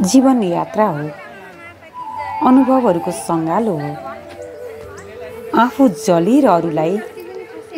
जीवन यात्रा हो, अनुभवहरूको सङ्गालो हो। आफू जली र अरूलाई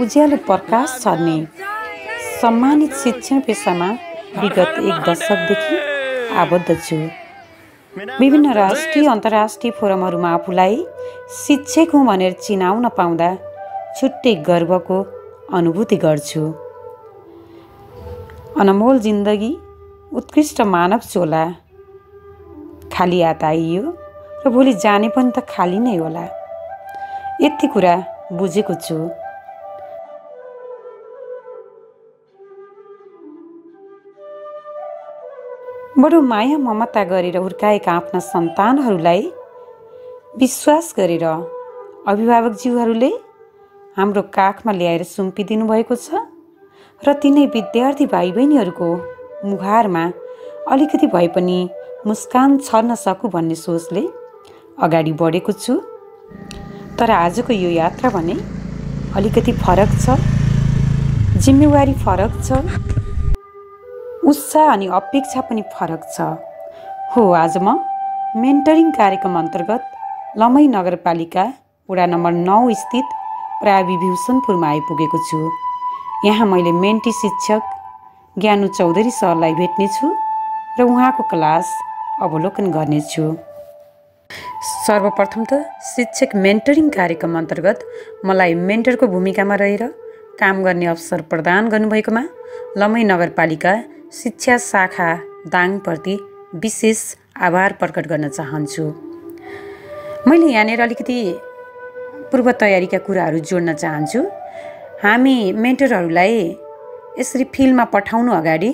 उज्यालो प्रकाश छर्ने सम्मानित शिक्षण पेसामा विगत 1 दशकदेखि आबद्ध छु। विभिन्न राष्ट्रिय अन्तर्राष्ट्रिय फोरमहरूमा आफूलाई शिक्षक हुँ भनेर चिनाउन पाउँदा छुट्टै गर्वको अनुभूति गर्छु। अनमोल जिन्दगी, उत्कृष्ट मानव चोला, खाली हात आइयो र भोलि जाने पनि त खाली नै होला, यति कुरा बुझेको छु। बडो माया ममता गरेर हुर्काएका आफ्ना सन्तानहरूलाई विश्वास गरेर अभिभावकज्यूहरूले हाम्रो काखमा ल्याएर सुम्पिदिनु भएको छ र तिनै विद्यार्थी भाइ बहिनीहरूको मुहारमा अलिकति भए पनि मुस्कान छर्न सकु भन्ने सोचले अगाडि बढेको छु। तर आजको यो यात्रा भने अलिकति फरक छ, जिम्मेवारी फरक छ, उत्साह अनि अपेक्षा पनि फरक छ। हो, आज म मेन्टरिङ कार्यक्रम अन्तर्गत लमही नगरपालिका वडा नम्बर 9 स्थित प्राविभूषणपुरमा आइपुगेको छु। यहाँ मैले मेन्टी शिक्षक ज्ञानु चौधरी सरलाई भेट्नेछु र उहाँको क्लास अवलोकन गर्नेछु। सर्वप्रथम त शिक्षक मेन्टरिङ कार्यक्रम अन्तर्गत मलाई मेन्टरको भूमिकामा रहेर काम गर्ने अवसर प्रदान गर्नुभएकोमा लमही नगरपालिका शिक्षा शाखा दाङप्रति विशेष आभार प्रकट गर्न चाहन्छु। मैले यहाँनिर अलिकति पूर्व तयारीका कुराहरू जोड्न चाहन्छु। हामी मेन्टरहरूलाई यसरी फिल्डमा पठाउनु अगाडि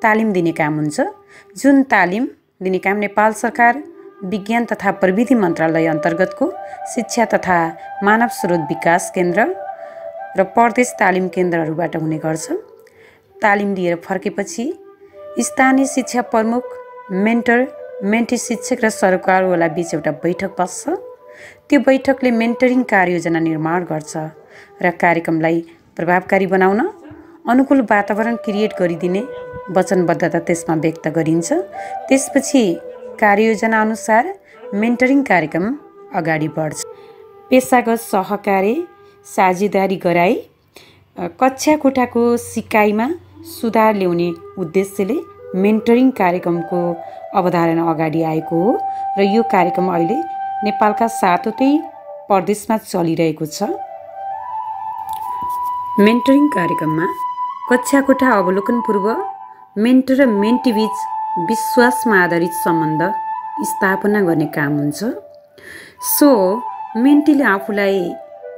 तालिम दिने काम हुन्छ, जुन तालिम दिने काम नेपाल सरकार विज्ञान तथा प्रविधि मन्त्रालय अन्तर्गतको शिक्षा तथा मानव स्रोत विकास केन्द्र र प्रदेश तालिम केन्द्रहरूबाट हुने गर्छ। तालिम दिएर फर्केपछि स्थानीय शिक्षा प्रमुख, मेन्टर, मेन्टी शिक्षक र सरकारवाला बीच एउटा बैठक बस्छ। त्यो बैठकले मेन्टरिङ कार्ययोजना निर्माण गर्छ र कार्यक्रमलाई प्रभावकारी बनाउन अनुकूल वातावरण क्रिएट गरिदिने वचनबद्धता त्यसमा व्यक्त गरिन्छ। त्यसपछि कार्ययोजना अनुसार मेन्टरिङ कार्यक्रम अगाडि बढ्छ। पेसागत सहकार्य साझेदारी गराई कक्षा कोठाको सिकाइमा सुधार ल्याउने उद्देश्यले मेन्टरिङ कार्यक्रमको अवधारणा अगाडि आएको हो र यो कार्यक्रम अहिले नेपालका 7वटै प्रदेशमा चलिरहेको छ। मेन्टरिङ कार्यक्रममा कक्षा कोठा अवलोकन पूर्व मेन्टर र मेन्टी बीच विश्वासमा आधारित सम्बन्ध स्थापना गर्ने काम हुन्छ। सो मेन्टीले आफूलाई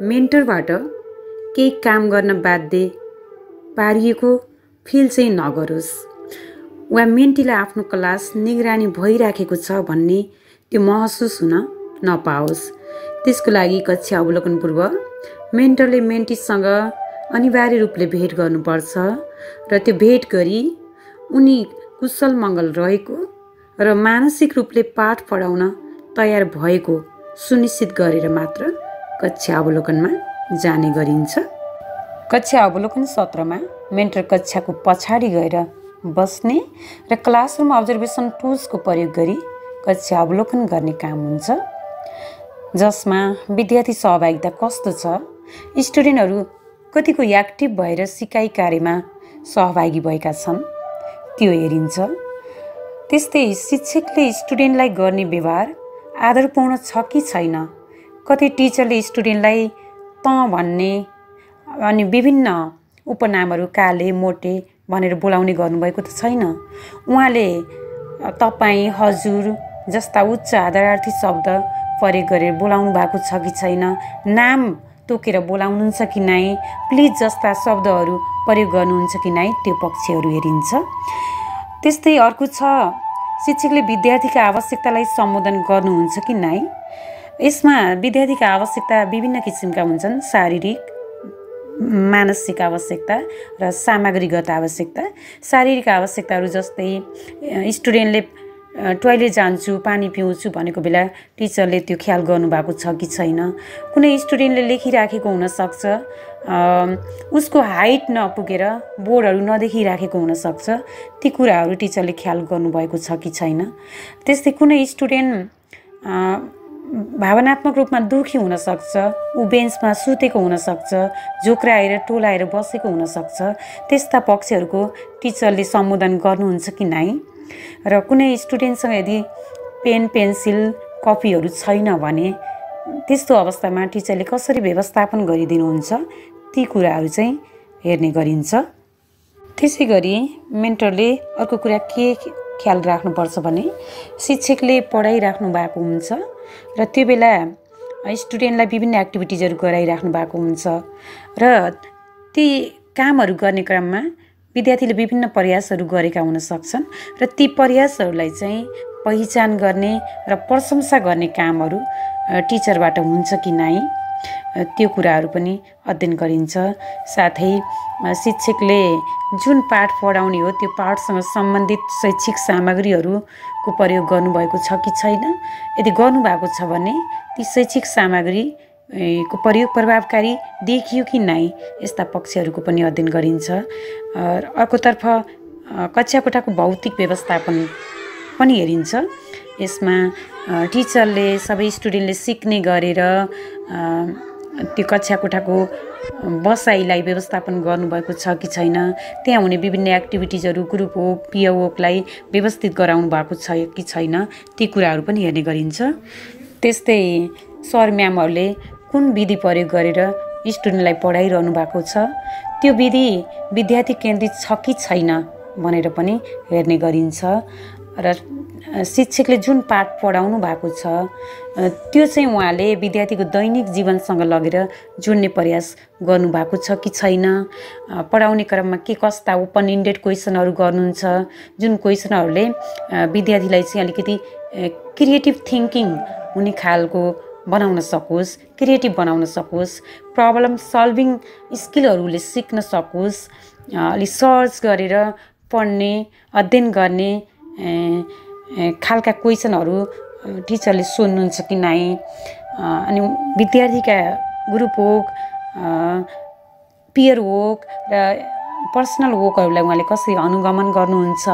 मेन्टरबाट केही काम गर्न बाध्य पारिएको फिल चाहिँ नगरोस्, वा मेन्टीलाई आफ्नो क्लास निगरानी भइराखेको छ भन्ने त्यो महसुस हुन नपाओस्। त्यसको लागि कक्षा अवलोकन पूर्व मेन्टरले मेन्टीसँग अनिवार्य रूपले भेट गर्नुपर्छ र त्यो भेट गरी उनी कुशल मङ्गल रहेको र मानसिक रूपले पाठ पढाउन तयार भएको सुनिश्चित गरेर मात्र कक्षा अवलोकनमा जाने गरिन्छ। कक्षा अवलोकन सत्रमा मेन्टर कक्षाको पछाडि गएर बस्ने र क्लासरुम अब्जर्भेसन टुल्सको प्रयोग गरी कक्षा अवलोकन गर्ने काम हुन्छ, जसमा विद्यार्थी सहभागिता कस्तो छ, स्टुडेन्टहरू कतिको एक्टिभ भएर सिकाइ कार्यमा सहभागी भएका छन् त्यो हेरिन्छ। त्यस्तै शिक्षकले स्टुडेन्टलाई गर्ने व्यवहार आदरपूर्ण छ कि छैन, कतै टिचरले स्टुडेन्टलाई त भन्ने अनि विभिन्न उपनामहरू काले मोटे भनेर बोलाउने गर्नुभएको त छैन। उहाँले तपाईँ, हजुर जस्ता उच्च आदरार्थी शब्द प्रयोग गरेर बोलाउनु भएको छ कि छैन, नाम तोकेर बोलाउनुहुन्छ कि नै, प्लिज जस्ता शब्दहरू प्रयोग गर्नुहुन्छ कि नै, त्यो पक्षहरू हेरिन्छ। त्यस्तै अर्को छ, शिक्षकले विद्यार्थीका आवश्यकतालाई सम्बोधन गर्नुहुन्छ कि नै। यसमा विद्यार्थीका आवश्यकता विभिन्न किसिमका हुन्छन्, शारीरिक, मानसिक आवश्यकता र सामग्रीगत आवश्यकता। शारीरिक आवश्यकताहरू जस्तै स्टुडेन्टले टोइलेट जान्छु पानी पिउँछु भनेको बेला टिचरले त्यो ख्याल गर्नुभएको छ कि छैन। कुनै स्टुडेन्टले लेखिराखेको हुनसक्छ, उसको हाइट नपुगेर बोर्डहरू नदेखिराखेको हुनसक्छ, ती कुराहरू टिचरले ख्याल गर्नुभएको छ कि छैन। त्यस्तै कुनै स्टुडेन्ट भावनात्मक रूपमा दुखी हुनसक्छ, ऊ बेन्चमा सुतेको हुनसक्छ, झोक्राएर टोलाएर बसेको हुनसक्छ, त्यस्ता पक्षहरूको टिचरले सम्बोधन गर्नुहुन्छ कि नै। र कुनै स्टुडेन्टसँग यदि पेन पेन्सिल कपीहरू छैन भने त्यस्तो अवस्थामा टिचरले कसरी व्यवस्थापन गरिदिनुहुन्छ, ती कुराहरू चाहिँ हेर्ने गरिन्छ। त्यसै गरी मेन्टरले अर्को कुरा के ख्याल राख्नुपर्छ भने शिक्षकले पढाइराख्नु भएको हुन्छ र त्यो बेला स्टुडेन्टलाई विभिन्न एक्टिभिटिजहरू गराइराख्नु भएको हुन्छ र ती कामहरू गर्ने क्रममा विद्यार्थीले विभिन्न प्रयासहरू गरेका हुन सक्छन् र ती प्रयासहरूलाई चाहिँ पहिचान गर्ने र प्रशंसा गर्ने कामहरू टिचरबाट हुन्छ कि नै, त्यो कुराहरू पनि अध्ययन गरिन्छ। साथै शिक्षकले जुन पाठ पढाउने हो त्यो पाठसँग सम्बन्धित शैक्षिक सामग्रीहरूको प्रयोग गर्नुभएको छ कि छैन। यदि गर्नुभएको छ भने ती शैक्षिक सामग्रीको प्रयोग प्रभावकारी देखियो कि नै, यस्ता पक्षहरूको पनि अध्ययन गरिन्छ। अर्कोतर्फ कक्षा कोठाको भौतिक व्यवस्थापन पनि हेरिन्छ। यसमा टिचरले सबै स्टुडेन्टले सिक्ने गरेर त्यो कक्षा कोठाको बसाइलाई व्यवस्थापन गर्नुभएको छ कि छैन, त्यहाँ हुने विभिन्न एक्टिभिटिजहरू ग्रुप वर्क पियर वर्कलाई व्यवस्थित गराउनु भएको छ कि छैन, ती कुराहरू पनि हेर्ने गरिन्छ। त्यस्तै सर म्यामहरूले कुन विधि प्रयोग गरेर स्टुडेन्टलाई पढाइरहनु भएको छ, त्यो विधि विद्यार्थी केन्द्रित छ कि छैन भनेर पनि हेर्ने गरिन्छ। र शिक्षकले जुन पाठ पढाउनु भएको छ त्यो चाहिँ उहाँले विद्यार्थीको दैनिक जीवनसँग लगेर जोड्ने प्रयास गर्नुभएको छ कि छैन, पढाउने क्रममा के कस्ता ओपन इन्डेड क्वेसनहरू गर्नुहुन्छ जुन क्वेसनहरूले विद्यार्थीलाई चाहिँ अलिकति क्रिएटिभ थिङ्किङ हुने खालको बनाउन सकोस्, क्रिएटिभ बनाउन सकोस्, प्रब्लम सल्भिङ स्किलहरूले सिक्न सकोस्, अलि सर्च गरेर पढ्ने अध्ययन गर्ने खालका क्वेसनहरू टिचरले सोध्नुहुन्छ कि नै। अनि विद्यार्थीका ग्रुप वर्क, पियर वर्क र पर्सनल वर्कहरूलाई उहाँले कसरी अनुगमन गर्नुहुन्छ,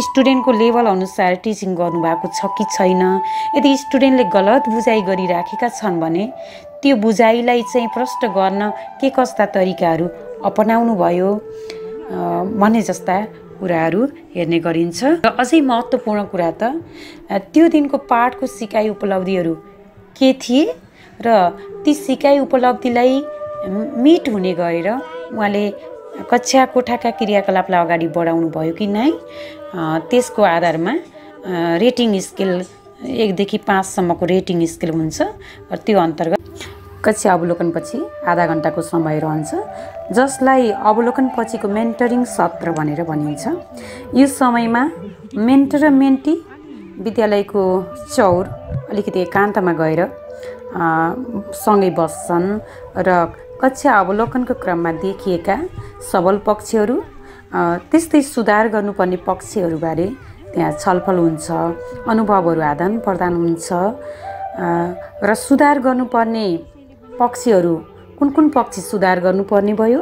स्टुडेन्टको लेभल अनुसार टिचिङ गर्नुभएको छ कि छैन। यदि स्टुडेन्टले गलत बुझाइ गरिराखेका छन् भने त्यो बुझाइलाई चाहिँ प्रष्ट गर्न के कस्ता तरिकाहरू अपनाउनु भयो भन्ने जस्ता कुराहरू हेर्ने गरिन्छ। र अझै महत्त्वपूर्ण कुरा त त्यो दिनको पाठको सिकाइ उपलब्धिहरू के थिए र ती सिकाइ उपलब्धिलाई मिट हुने गरेर उहाँले कक्षा कोठाका क्रियाकलापलाई अगाडि बढाउनु भयो कि नै, त्यसको आधारमा रेटिङ स्केल 1 देखि 5 सम्मको रेटिङ स्केल हुन्छ र त्यो अन्तर्गत कक्षा अवलोकनपछि आधा घन्टाको समय रहन्छ, जसलाई अवलोकन पछिको मेन्टरिङ सत्र भनेर भनिन्छ। यो समयमा मेन्टर र मेन्टी विद्यालयको चौर अलिकति एकान्तमा गएर सँगै बस्छन् र कक्षा अवलोकनको क्रममा देखिएका सबल पक्षहरू त्यस्तै सुधार गर्नुपर्ने पक्षहरूबारे त्यहाँ छलफल हुन्छ, अनुभवहरू आदान प्रदान हुन्छ र सुधार गर्नुपर्ने पक्षहरू कुन कुन पक्ष सुधार गर्नुपर्ने भयो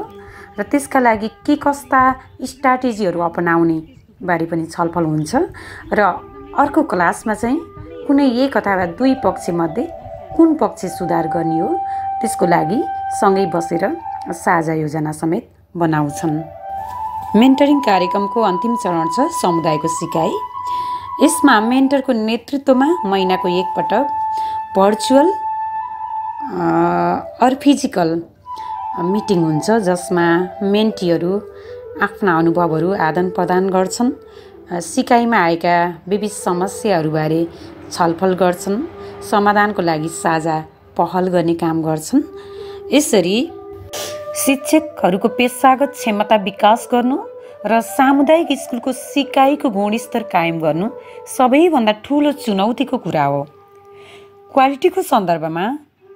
र त्यसका लागि के कस्ता स्ट्राटेजीहरू अपनाउने बारे पनि छलफल हुन्छ। र अर्को क्लासमा चाहिँ कुनै एक अथवा दुई पक्षमध्ये कुन पक्ष सुधार गर्ने हो त्यसको लागि सँगै बसेर साझा योजना समेत बनाउँछन्। मेन्टरिङ कार्यक्रमको अन्तिम चरण छ समुदायको सिकाइ। यसमा मेन्टरको नेतृत्वमा महिनाको एकपटक भर्चुअल फिजिकल मिटिङ हुन्छ, जसमा मेन्टीहरू आफ्ना अनुभवहरू आदान प्रदान गर्छन्, सिकाइमा आएका विविध समस्याहरूबारे छलफल गर्छन्, समाधानको लागि साझा पहल गर्ने काम गर्छन्। यसरी शिक्षकहरूको पेसागत क्षमता विकास गर्नु र सामुदायिक स्कुलको सिकाइको गुणस्तर कायम गर्नु सबैभन्दा ठुलो चुनौतीको कुरा हो। क्वालिटीको सन्दर्भमा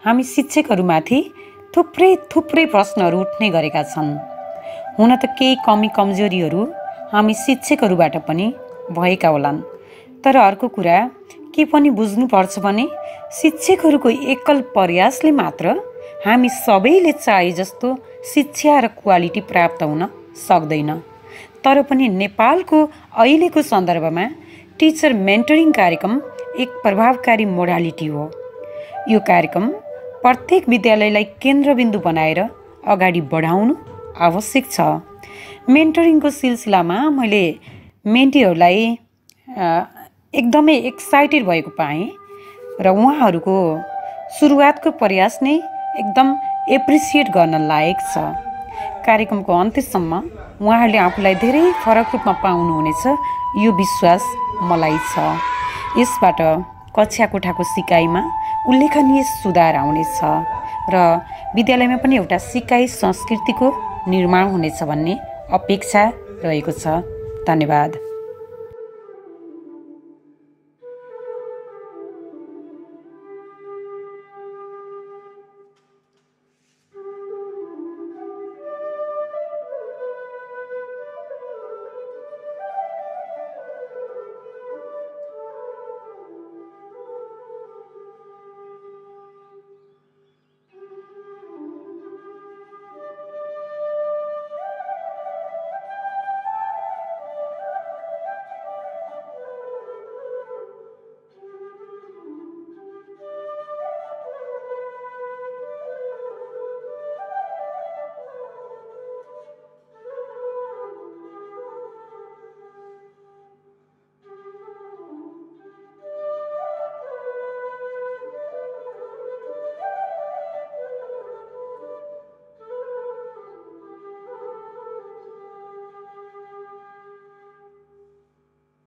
हामी शिक्षकहरूमाथि थुप्रै प्रश्नहरू उठ्ने गरेका छन्। हुन त केही कमी कमजोरीहरू हामी शिक्षकहरूबाट पनि भएका होलान्, तर अर्को कुरा के पनि बुझ्नुपर्छ भने शिक्षकहरूको एकल प्रयासले मात्र हामी सबैले चाहे जस्तो शिक्षा र क्वालिटी प्राप्त हुन सक्दैन। तर पनि नेपालको अहिलेको सन्दर्भमा टिचर मेन्टरिङ कार्यक्रम एक प्रभावकारी मोडालिटी हो। यो कार्यक्रम प्रत्येक विद्यालयलाई केन्द्रबिन्दु बनाएर अगाडि बढाउनु आवश्यक छ। मेन्टरिङको सिलसिलामा मैले मेन्टीहरूलाई एकदमै एक्साइटेड भएको पाएँ र उहाँहरूको सुरुवातको प्रयास नै एकदम एप्रिसिएट गर्न लायक छ। कार्यक्रमको अन्त्यसम्म उहाँहरूले आफूलाई धेरै फरक रूपमा पाउनुहुनेछ यो विश्वास मलाई छ। यसबाट कक्षा कोठाको सिकाइमा उल्लेखनीय सुधार आउनेछ र विद्यालयमा पनि एउटा सिकाइ संस्कृतिको निर्माण हुनेछ भन्ने अपेक्षा रहेको छ। धन्यवाद।